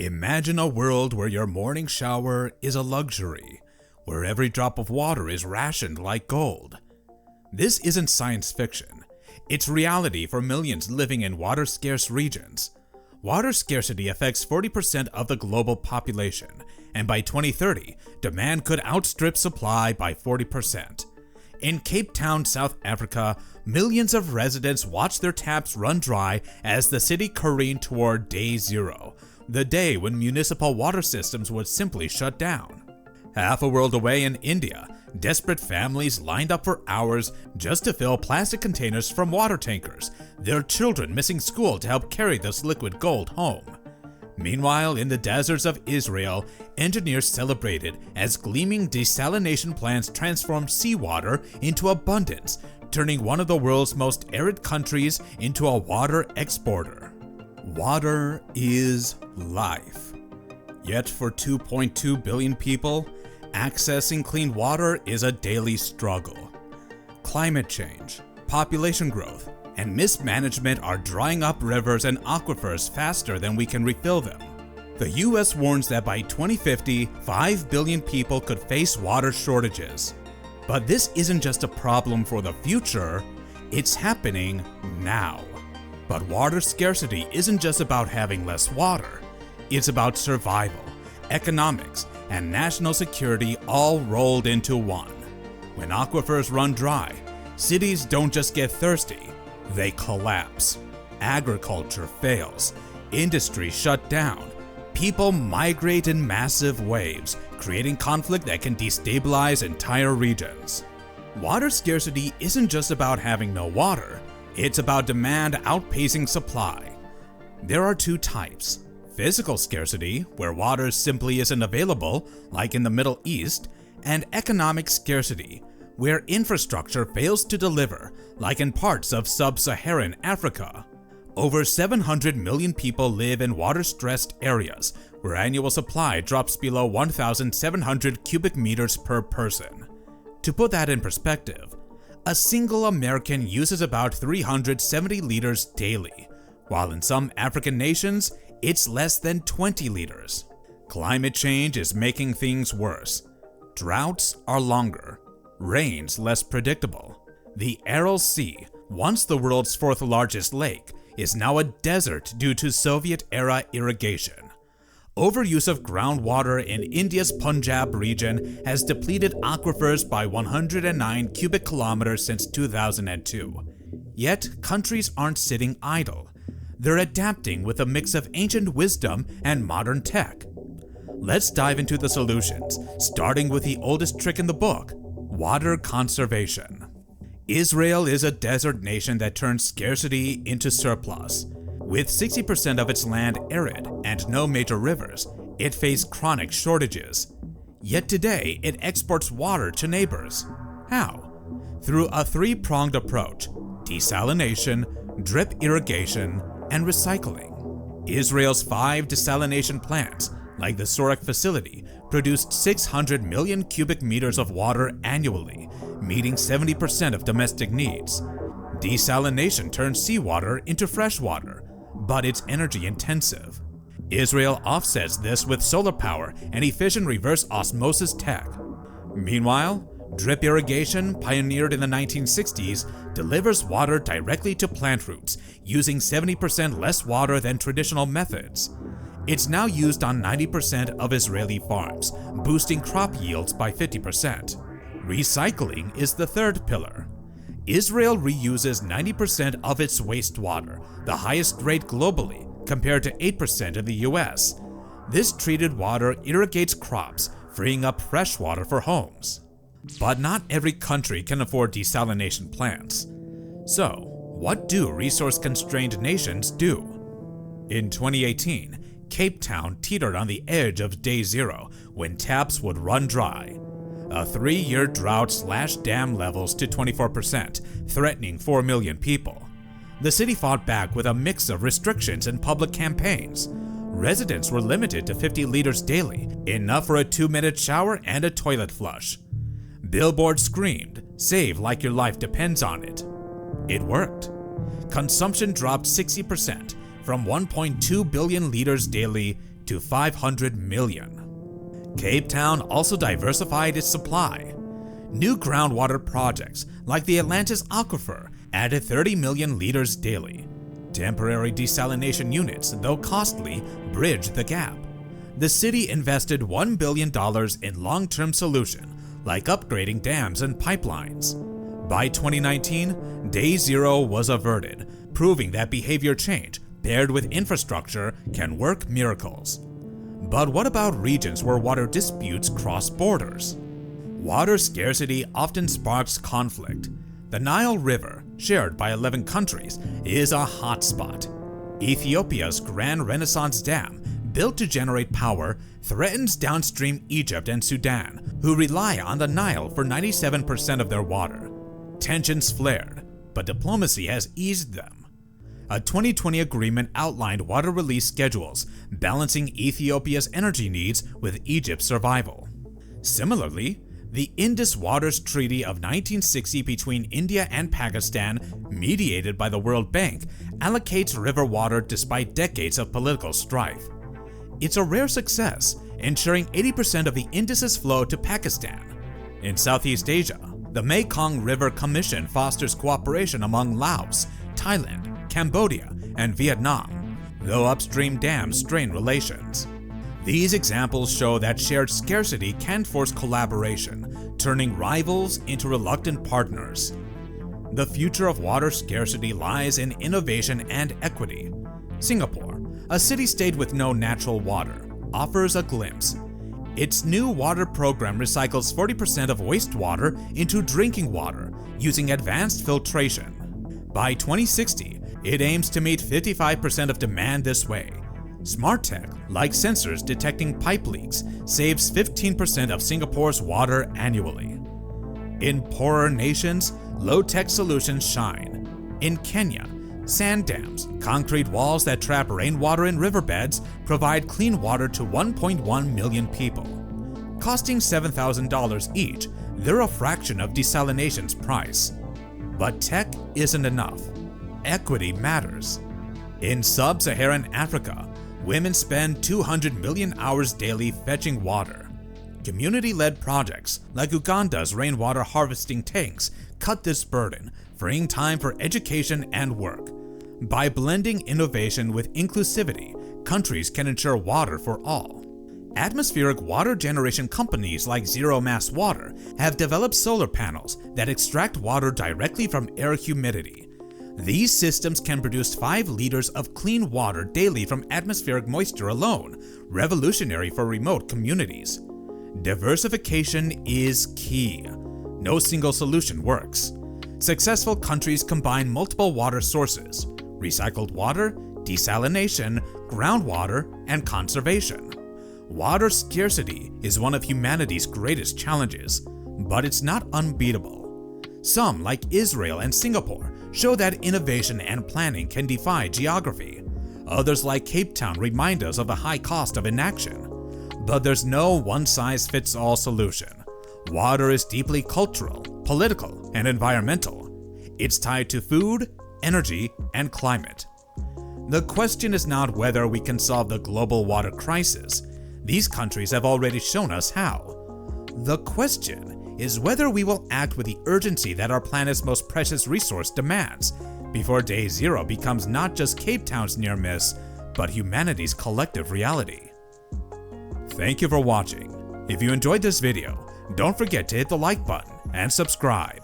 Imagine a world where your morning shower is a luxury, where every drop of water is rationed like gold. This isn't science fiction. It's reality for millions living in water-scarce regions. Water scarcity affects 40% of the global population, and by 2030, demand could outstrip supply by 40%. In Cape Town, South Africa, millions of residents watch their taps run dry as the city careened toward day zero, the day when municipal water systems would simply shut down. Half a world away in India, desperate families lined up for hours just to fill plastic containers from water tankers, their children missing school to help carry this liquid gold home. Meanwhile, in the deserts of Israel, engineers celebrated as gleaming desalination plants transformed seawater into abundance, turning one of the world's most arid countries into a water exporter. Water is life. Yet for 2.2 billion people, accessing clean water is a daily struggle. Climate change, population growth, and mismanagement are drying up rivers and aquifers faster than we can refill them. The US warns that by 2050, 5 billion people could face water shortages. But this isn't just a problem for the future, it's happening now. But water scarcity isn't just about having less water. It's about survival, economics, and national security all rolled into one. When aquifers run dry, cities don't just get thirsty, they collapse. Agriculture fails, industry shut down, people migrate in massive waves, creating conflict that can destabilize entire regions. Water scarcity isn't just about having no water, it's about demand outpacing supply. There are two types: physical scarcity, where water simply isn't available, like in the Middle East, and economic scarcity, where infrastructure fails to deliver, like in parts of sub-Saharan Africa. Over 700 million people live in water-stressed areas, where annual supply drops below 1,700 cubic meters per person. To put that in perspective, a single American uses about 370 liters daily, while in some African nations, it's less than 20 liters. Climate change is making things worse. Droughts are longer, rains less predictable. The Aral Sea, once the world's fourth largest lake, is now a desert due to Soviet-era irrigation. Overuse of groundwater in India's Punjab region has depleted aquifers by 109 cubic kilometers since 2002. Yet, countries aren't sitting idle. They're adapting with a mix of ancient wisdom and modern tech. Let's dive into the solutions, starting with the oldest trick in the book: water conservation. Israel is a desert nation that turns scarcity into surplus. With 60% of its land arid and no major rivers, it faced chronic shortages. Yet today, it exports water to neighbors. How? Through a three-pronged approach: desalination, drip irrigation, and recycling. Israel's 5 desalination plants, like the Sorek facility, produced 600 million cubic meters of water annually, meeting 70% of domestic needs. Desalination turns seawater into fresh water, but it's energy intensive. Israel offsets this with solar power and efficient reverse osmosis tech. Meanwhile, drip irrigation, pioneered in the 1960s, delivers water directly to plant roots, using 70% less water than traditional methods. It's now used on 90% of Israeli farms, boosting crop yields by 50%. Recycling is the third pillar. Israel reuses 90% of its wastewater, the highest rate globally, compared to 8% in the US. This treated water irrigates crops, freeing up fresh water for homes. But not every country can afford desalination plants. So, what do resource-constrained nations do? In 2018, Cape Town teetered on the edge of day zero when taps would run dry. A 3-year drought slashed dam levels to 24%, threatening 4 million people. The city fought back with a mix of restrictions and public campaigns. Residents were limited to 50 liters daily, enough for a 2-minute shower and a toilet flush. Billboards screamed, "Save like your life depends on it." It worked. Consumption dropped 60%, from 1.2 billion liters daily to 500 million. Cape Town also diversified its supply. New groundwater projects like the Atlantis Aquifer added 30 million liters daily. Temporary desalination units, though costly, bridged the gap. The city invested $1 billion in long-term solutions like upgrading dams and pipelines. By 2019, Day Zero was averted, proving that behavior change paired with infrastructure can work miracles. But what about regions where water disputes cross borders? Water scarcity often sparks conflict. The Nile River, shared by 11 countries, is a hotspot. Ethiopia's Grand Renaissance Dam, built to generate power, threatens downstream Egypt and Sudan, who rely on the Nile for 97% of their water. Tensions flared, but diplomacy has eased them. A 2020 agreement outlined water release schedules, balancing Ethiopia's energy needs with Egypt's survival. Similarly, the Indus Waters Treaty of 1960 between India and Pakistan, mediated by the World Bank, allocates river water despite decades of political strife. It's a rare success, ensuring 80% of the Indus's flow to Pakistan. In Southeast Asia, the Mekong River Commission fosters cooperation among Laos, Thailand, Cambodia, and Vietnam, though upstream dams strain relations. These examples show that shared scarcity can force collaboration, turning rivals into reluctant partners. The future of water scarcity lies in innovation and equity. Singapore, a city-state with no natural water, offers a glimpse. Its new water program recycles 40% of wastewater into drinking water using advanced filtration. By 2060, it aims to meet 55% of demand this way. Smart tech, like sensors detecting pipe leaks, saves 15% of Singapore's water annually. In poorer nations, low-tech solutions shine. In Kenya, sand dams, concrete walls that trap rainwater in riverbeds, provide clean water to 1.1 million people. Costing $7,000 each, they're a fraction of desalination's price. But tech isn't enough. Equity matters. In sub-Saharan Africa, women spend 200 million hours daily fetching water. Community-led projects like Uganda's rainwater harvesting tanks cut this burden, freeing time for education and work. By blending innovation with inclusivity, countries can ensure water for all. Atmospheric water generation companies like Zero Mass Water have developed solar panels that extract water directly from air humidity. These systems can produce 5 liters of clean water daily from atmospheric moisture alone, revolutionary for remote communities. Diversification is key. No single solution works. Successful countries combine multiple water sources: recycled water, desalination, groundwater, and conservation. Water scarcity is one of humanity's greatest challenges, but it's not unbeatable. Some, like Israel and Singapore, show that innovation and planning can defy geography. Others, like Cape Town, remind us of the high cost of inaction. But there's no one-size-fits-all solution. Water is deeply cultural, political, and environmental. It's tied to food, energy, and climate. The question is not whether we can solve the global water crisis. These countries have already shown us how. The question is whether we will act with the urgency that our planet's most precious resource demands, before Day Zero becomes not just Cape Town's near miss, but humanity's collective reality. Thank you for watching. If you enjoyed this video, don't forget to hit the like button and subscribe.